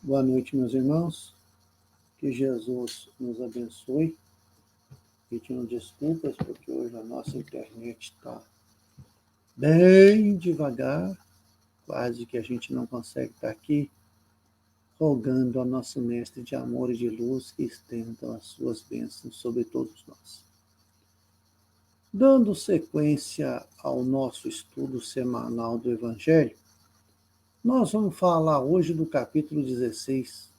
Boa noite, meus irmãos. Que Jesus nos abençoe. Pedindo desculpas, porque hoje a nossa internet está bem devagar, quase que a gente não consegue estar aqui, rogando ao nosso Mestre de amor e de luz que estenda as suas bênçãos sobre todos nós. Dando sequência ao nosso estudo semanal do Evangelho, nós vamos falar hoje do capítulo 16.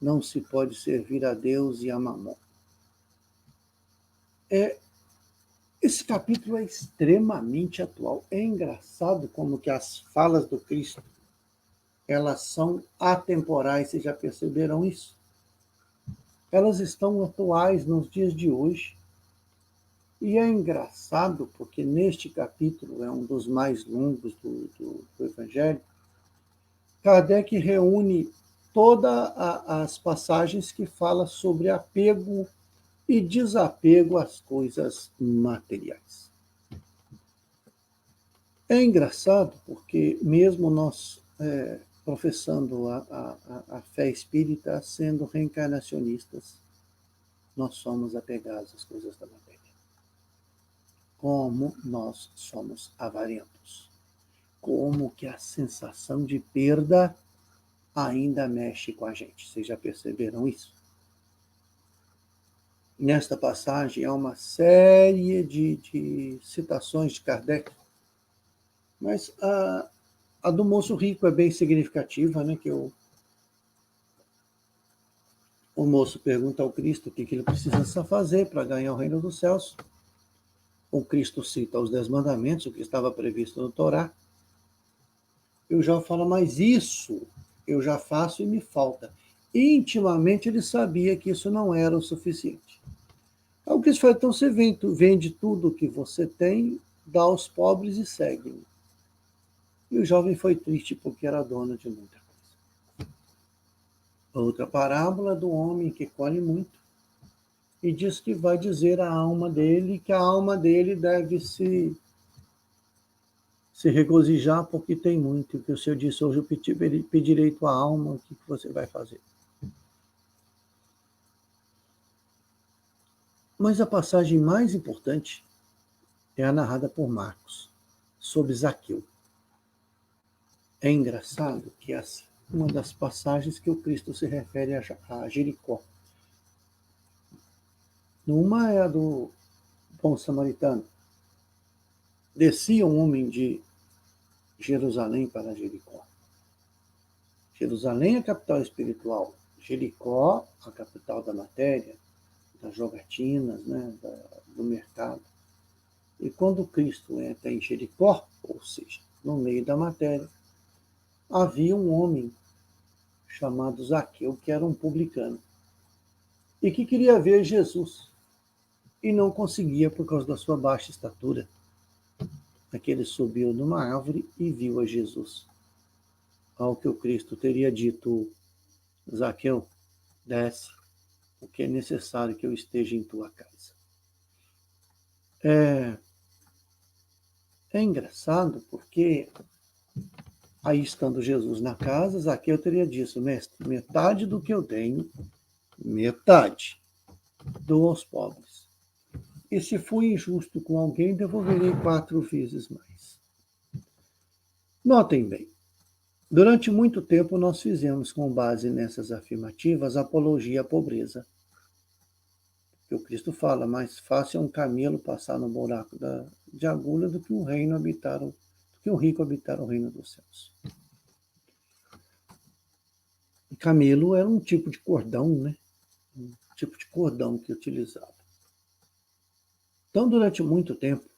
Não se pode servir a Deus e a Mamon. Esse capítulo é extremamente atual. É engraçado como que as falas do Cristo, elas são atemporais, vocês já perceberam isso? Elas estão atuais nos dias de hoje. E é engraçado porque neste capítulo, é um dos mais longos do Evangelho, Kardec reúne todas as passagens que falam sobre apego e desapego às coisas materiais. É engraçado porque mesmo nós professando a fé espírita, sendo reencarnacionistas, nós somos apegados às coisas da matéria. Como nós somos avarentos. Como que a sensação de perda ainda mexe com a gente. Vocês já perceberam isso? Nesta passagem há uma série de citações de Kardec, mas a do moço rico é bem significativa, né? Que o moço pergunta ao Cristo o que ele precisa fazer para ganhar o reino dos céus. O Cristo cita os 10 mandamentos, o que estava previsto no Torá. E o Jó fala, mas isso eu já faço e me falta. Intimamente ele sabia que isso não era o suficiente. Aí o Cristo fala, então você vende tudo o que você tem, dá aos pobres e segue-me. E o jovem foi triste porque era dono de muita coisa. Outra parábola do homem que colhe muito e diz que vai dizer à alma dele que a alma dele deve se regozijar porque tem muito. E que o Senhor disse, hoje eu pedirei tua alma, o que você vai fazer? Mas a passagem mais importante é a narrada por Marcos, sobre Zaqueu. É engraçado que uma das passagens que o Cristo se refere a Jericó. Numa é a do bom samaritano. Descia um homem de Jerusalém para Jericó. Jerusalém é a capital espiritual. Jericó, a capital da matéria, das jogatinas, né, do mercado. E quando Cristo entra em Jericó, ou seja, no meio da matéria, havia um homem chamado Zaqueu, que era um publicano, e que queria ver Jesus, e não conseguia por causa da sua baixa estatura. Aquele subiu numa árvore e viu a Jesus. Ao que o Cristo teria dito, Zaqueu, desce, porque é necessário que eu esteja em tua casa. É engraçado porque, aí estando Jesus na casa, Zaqueu teria dito, mestre, metade do que eu tenho, metade, dou aos pobres. E se fui injusto com alguém, devolverei 4 vezes mais. Notem bem, durante muito tempo nós fizemos, com base nessas afirmativas, apologia à pobreza. Que o Cristo fala, mais fácil é um camelo passar no buraco de agulha do que um rico habitar o reino dos céus. E camelo era um tipo de cordão, né? Um tipo de cordão que utilizava. Então, durante muito tempo,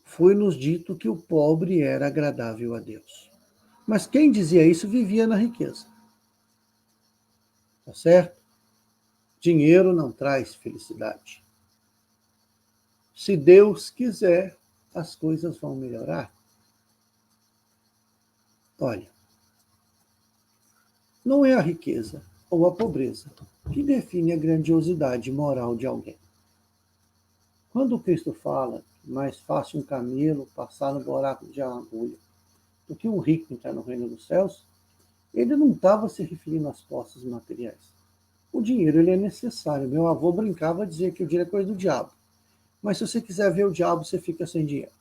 foi-nos dito que o pobre era agradável a Deus. Mas quem dizia isso vivia na riqueza. Tá certo? Dinheiro não traz felicidade. Se Deus quiser, as coisas vão melhorar. Olha, não é a riqueza ou a pobreza que define a grandiosidade moral de alguém. Quando Cristo fala que mais fácil um camelo passar no buraco de agulha do que um rico entrar no reino dos céus, Ele não estava se referindo às posses materiais. O dinheiro ele é necessário. Meu avô brincava a dizer que o dinheiro é coisa do diabo. Mas se você quiser ver o diabo, você fica sem dinheiro.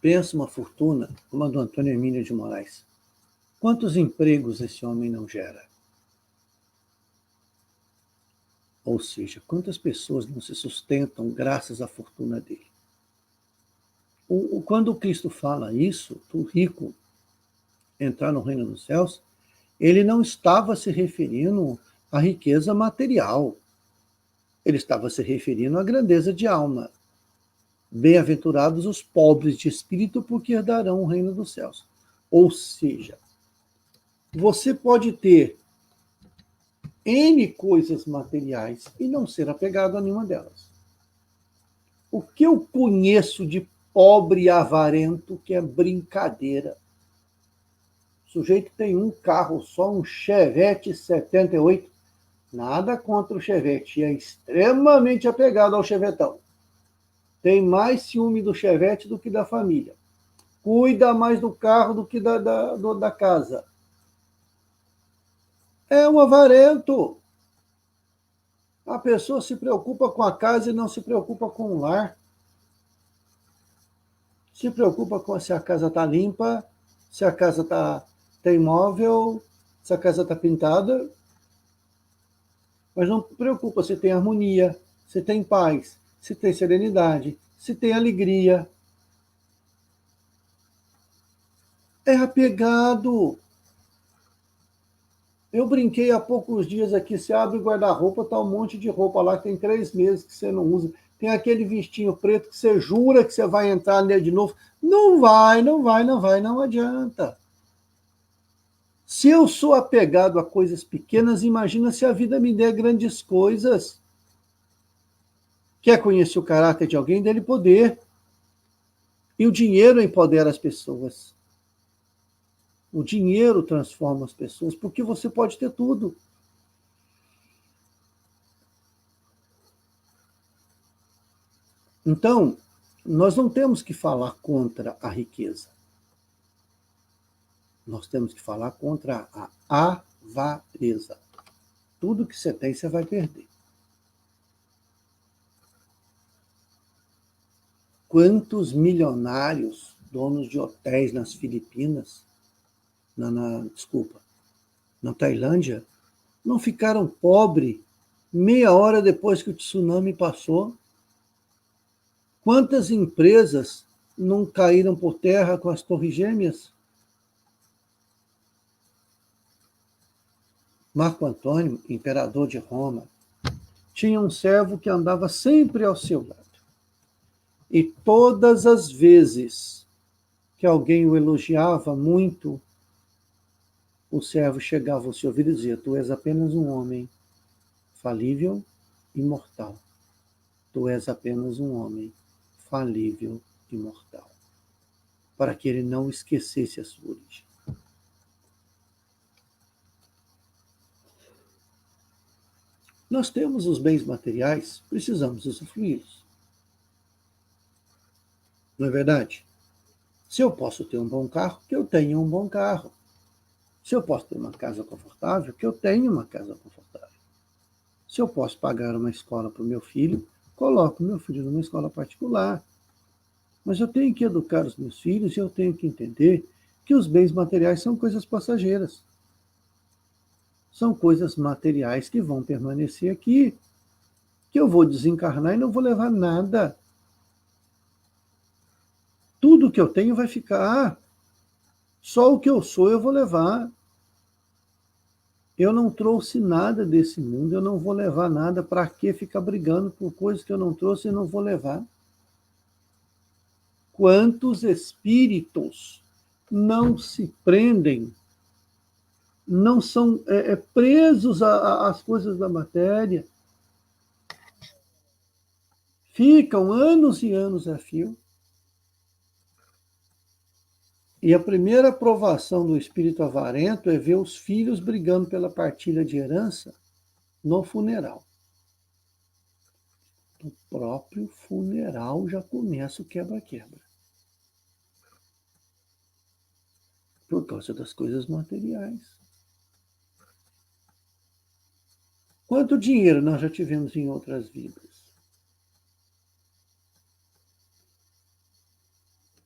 Pensa uma fortuna como a do Antônio Emílio de Moraes. Quantos empregos esse homem não gera? Ou seja, quantas pessoas não se sustentam graças à fortuna dele? Quando Cristo fala isso, do rico entrar no reino dos céus, ele não estava se referindo à riqueza material. Ele estava se referindo à grandeza de alma. Bem-aventurados os pobres de espírito, porque herdarão o reino dos céus. Ou seja, você pode ter N coisas materiais e não ser apegado a nenhuma delas. O que eu conheço de pobre avarento que é brincadeira? O sujeito tem um carro só, um Chevette 78. Nada contra o Chevette, é extremamente apegado ao Chevetão. Tem mais ciúme do Chevette do que da família. Cuida mais do carro do que da casa. É um avarento. A pessoa se preocupa com a casa e não se preocupa com o lar. Se preocupa com se a casa está limpa, se a casa tem móvel, se a casa está pintada. Mas não preocupa se tem harmonia, se tem paz, se tem serenidade, se tem alegria. É apegado. Eu brinquei há poucos dias aqui, você abre o guarda-roupa, tá um monte de roupa lá que tem 3 meses que você não usa. Tem aquele vestinho preto que você jura que você vai entrar nele de novo. Não vai, não adianta. Se eu sou apegado a coisas pequenas, imagina se a vida me der grandes coisas. Quer conhecer o caráter de alguém? Dele poder. E o dinheiro empodera as pessoas. O dinheiro transforma as pessoas, porque você pode ter tudo. Então, nós não temos que falar contra a riqueza. Nós temos que falar contra a avareza. Tudo que você tem, você vai perder. Quantos milionários, donos de hotéis nas Filipinas, na Tailândia, não ficaram pobres meia hora depois que o tsunami passou? Quantas empresas não caíram por terra com as Torres Gêmeas? Marco Antônio, imperador de Roma, tinha um servo que andava sempre ao seu lado. E todas as vezes que alguém o elogiava muito, o servo chegava ao seu ouvido e dizia: tu és apenas um homem falível e mortal. Tu és apenas um homem falível e mortal. Para que ele não esquecesse a sua origem. Nós temos os bens materiais, precisamos usufruí-los. Não é verdade? Se eu posso ter um bom carro, que eu tenha um bom carro. Se eu posso ter uma casa confortável, que eu tenha uma casa confortável. Se eu posso pagar uma escola para o meu filho, coloco meu filho numa escola particular. Mas eu tenho que educar os meus filhos e eu tenho que entender que os bens materiais são coisas passageiras. São coisas materiais que vão permanecer aqui, que eu vou desencarnar e não vou levar nada. Tudo que eu tenho vai ficar. Só o que eu sou eu vou levar. Eu não trouxe nada desse mundo, eu não vou levar nada. Para que ficar brigando por coisas que eu não trouxe e não vou levar? Quantos espíritos não se prendem, não são presos às coisas da matéria, ficam anos e anos a fio. E a primeira provação do espírito avarento é ver os filhos brigando pela partilha de herança no funeral. No próprio funeral já começa o quebra-quebra. Por causa das coisas materiais. Quanto dinheiro nós já tivemos em outras vidas?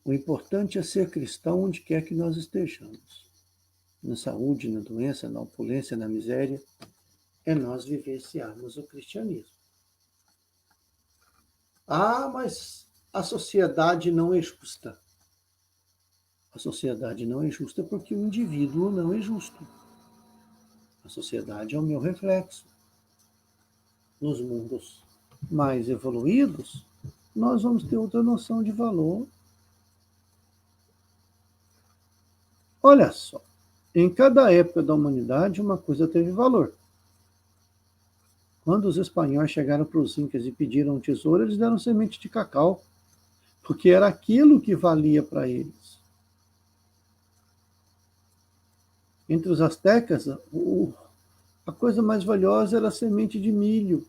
O importante é ser cristão onde quer que nós estejamos. Na saúde, na doença, na opulência, na miséria, é nós vivenciarmos o cristianismo. Ah, mas a sociedade não é justa. A sociedade não é justa porque o indivíduo não é justo. A sociedade é o meu reflexo. Nos mundos mais evoluídos, nós vamos ter outra noção de valor. Olha só, em cada época da humanidade, uma coisa teve valor. Quando os espanhóis chegaram para os incas e pediram um tesouro, eles deram semente de cacau, porque era aquilo que valia para eles. Entre os astecas, a coisa mais valiosa era a semente de milho.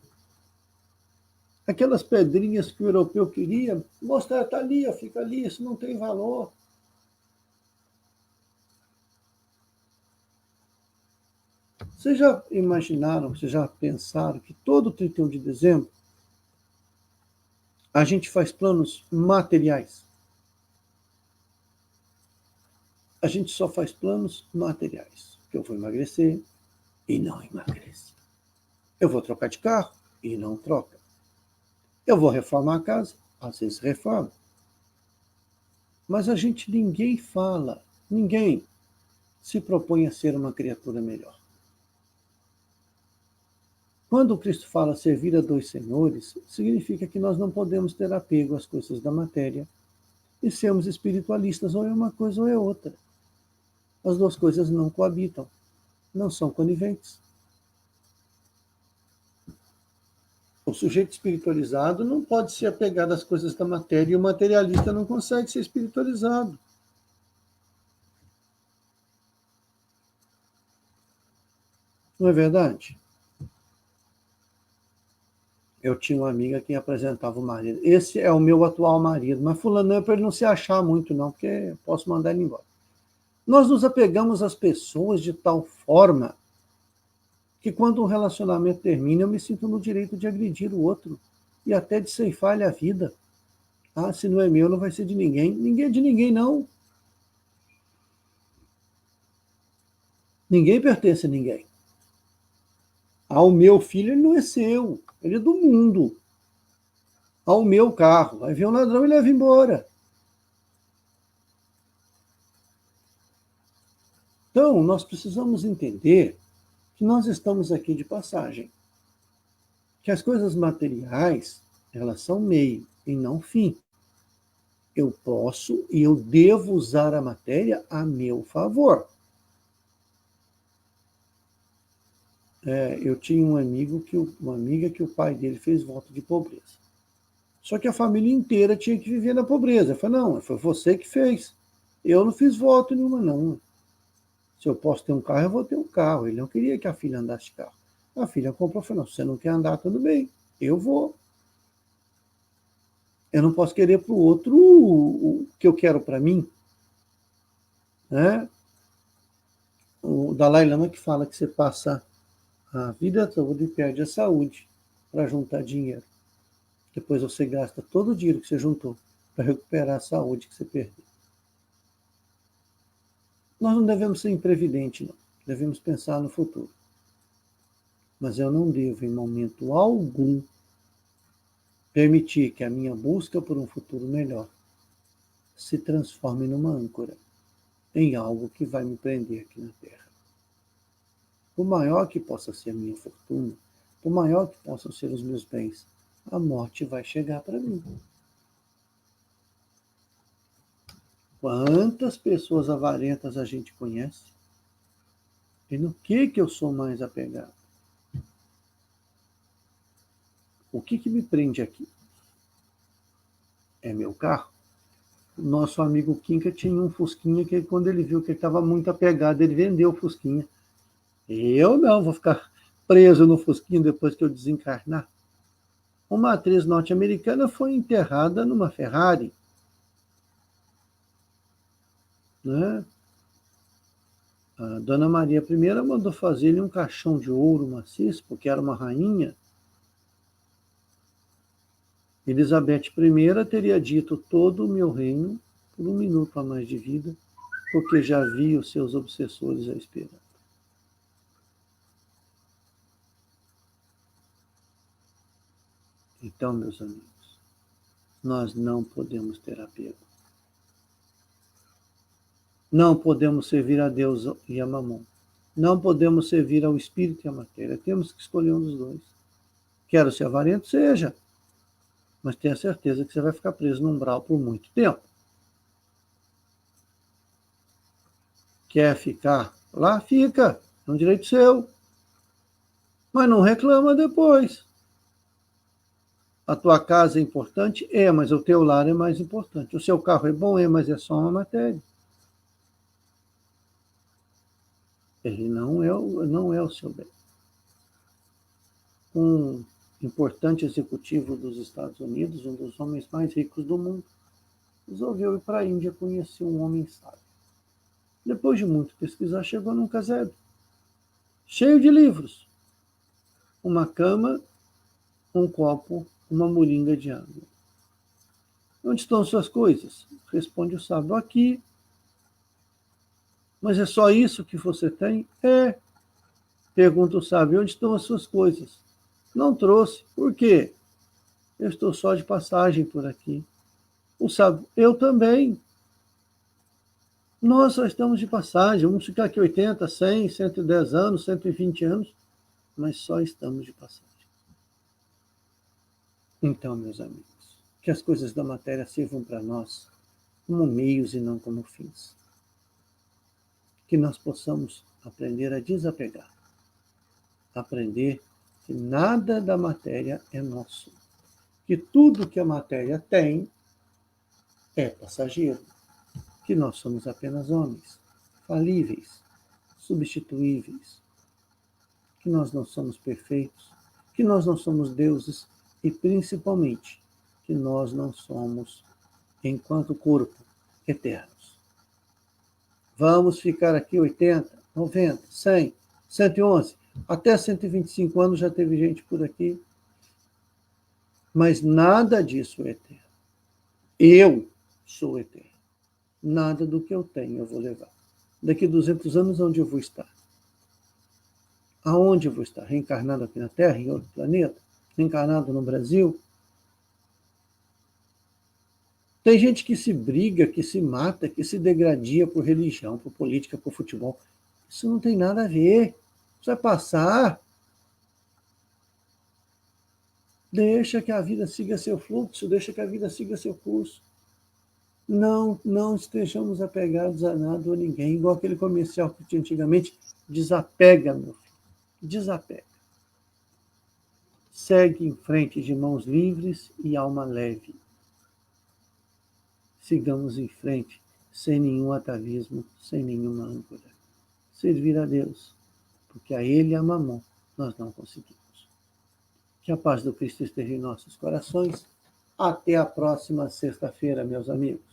Aquelas pedrinhas que o europeu queria, mostrar, está ali, fica ali, isso não tem valor. Vocês já imaginaram, vocês já pensaram que todo 31 de dezembro a gente faz planos materiais? A gente só faz planos materiais. Que eu vou emagrecer e não emagrece. Eu vou trocar de carro e não troca. Eu vou reformar a casa, às vezes reforma. Mas ninguém fala, ninguém se propõe a ser uma criatura melhor. Quando Cristo fala servir a dois senhores, significa que nós não podemos ter apego às coisas da matéria e sermos espiritualistas, ou é uma coisa ou é outra. As duas coisas não coabitam, não são coniventes. O sujeito espiritualizado não pode se apegar às coisas da matéria e o materialista não consegue ser espiritualizado. Não é verdade? Eu tinha uma amiga que apresentava o marido. Esse é o meu atual marido, mas fulano é para ele não se achar muito não, porque posso mandar ele embora. Nós nos apegamos às pessoas de tal forma que quando um relacionamento termina, eu me sinto no direito de agredir o outro e até de ceifar-lhe a vida. Ah, se não é meu, não vai ser de ninguém. Ninguém é de ninguém, não. Ninguém pertence a ninguém. Ah, o meu filho ele não é seu, ele é do mundo. Ah, o meu carro, vai vir um ladrão e leva embora. Então, nós precisamos entender que nós estamos aqui de passagem. Que as coisas materiais, elas são meio e não fim. Eu posso e eu devo usar a matéria a meu favor. Eu tinha uma amiga que o pai dele fez voto de pobreza. Só que a família inteira tinha que viver na pobreza. Eu falei, não, foi você que fez. Eu não fiz voto nenhuma, não. Se eu posso ter um carro, eu vou ter um carro. Ele não queria que a filha andasse de carro. A filha comprou, falou, não, se você não quer andar, tudo bem, eu vou. Eu não posso querer para o outro o que eu quero para mim. Né? O Dalai Lama que fala que você passa a vida toda e perde a saúde para juntar dinheiro. Depois você gasta todo o dinheiro que você juntou para recuperar a saúde que você perdeu. Nós não devemos ser imprevidentes, não. Devemos pensar no futuro. Mas eu não devo, em momento algum, permitir que a minha busca por um futuro melhor se transforme numa âncora, em algo que vai me prender aqui na Terra. Por maior que possa ser a minha fortuna, por maior que possam ser os meus bens, a morte vai chegar para mim. Quantas pessoas avarentas a gente conhece? E no que eu sou mais apegado? O que me prende aqui? É meu carro? Nosso amigo Kinka tinha um Fusquinha que quando ele viu que ele estava muito apegado, ele vendeu o Fusquinha. Eu não, vou ficar preso no Fusquinha depois que eu desencarnar. Uma atriz norte-americana foi enterrada numa Ferrari. Né? A Dona Maria I mandou fazer-lhe um caixão de ouro maciço, porque era uma rainha. Elizabeth I teria dito: todo o meu reino por 1 minuto a mais de vida, porque já vi os seus obsessores a esperar. Então, meus amigos, nós não podemos ter apego. Não podemos servir a Deus e a Mamon. Não podemos servir ao espírito e à matéria. Temos que escolher um dos dois. Quero ser avarento? Seja. Mas tenha certeza que você vai ficar preso no umbral por muito tempo. Quer ficar lá? Fica. É um direito seu. Mas não reclama depois. A tua casa é importante? É, mas o teu lar é mais importante. O seu carro é bom? É, mas é só uma matéria. Ele não é o seu bem. Um importante executivo dos Estados Unidos, um dos homens mais ricos do mundo, resolveu ir para a Índia conhecer um homem sábio. Depois de muito pesquisar, chegou num casebre, cheio de livros, uma cama, um copo, uma moringa de água. Onde estão suas coisas? Responde o sábio: aqui. Mas é só isso que você tem? É. Pergunta o sábio: onde estão as suas coisas? Não trouxe. Por quê? Eu estou só de passagem por aqui. O sábio: eu também. Nós só estamos de passagem. Vamos ficar aqui 80, 100, 110 anos, 120 anos, mas só estamos de passagem. Então, meus amigos, que as coisas da matéria sirvam para nós como meios e não como fins. Que nós possamos aprender a desapegar. Aprender que nada da matéria é nosso. Que tudo que a matéria tem é passageiro. Que nós somos apenas homens, falíveis, substituíveis. Que nós não somos perfeitos. Que nós não somos deuses. E, principalmente, que nós não somos, enquanto corpo, eternos. Vamos ficar aqui 80, 90, 100, 111, até 125 anos já teve gente por aqui. Mas nada disso é eterno. Eu sou eterno. Nada do que eu tenho eu vou levar. Daqui 200 anos, onde eu vou estar? Aonde eu vou estar? Reencarnado aqui na Terra, em outro planeta? Reencarnado no Brasil? Tem gente que se briga, que se mata, que se degradia por religião, por política, por futebol. Isso não tem nada a ver. Isso vai passar. Deixa que a vida siga seu fluxo, deixa que a vida siga seu curso. Não estejamos apegados a nada ou a ninguém, igual aquele comercial que tinha antigamente. Desapega, meu filho. Desapega. Segue em frente de mãos livres e alma leve. Sigamos em frente, sem nenhum atavismo, sem nenhuma âncora. Servir a Deus, porque a Ele e a Mamon nós não conseguimos. Que a paz do Cristo esteja em nossos corações. Até a próxima sexta-feira, meus amigos.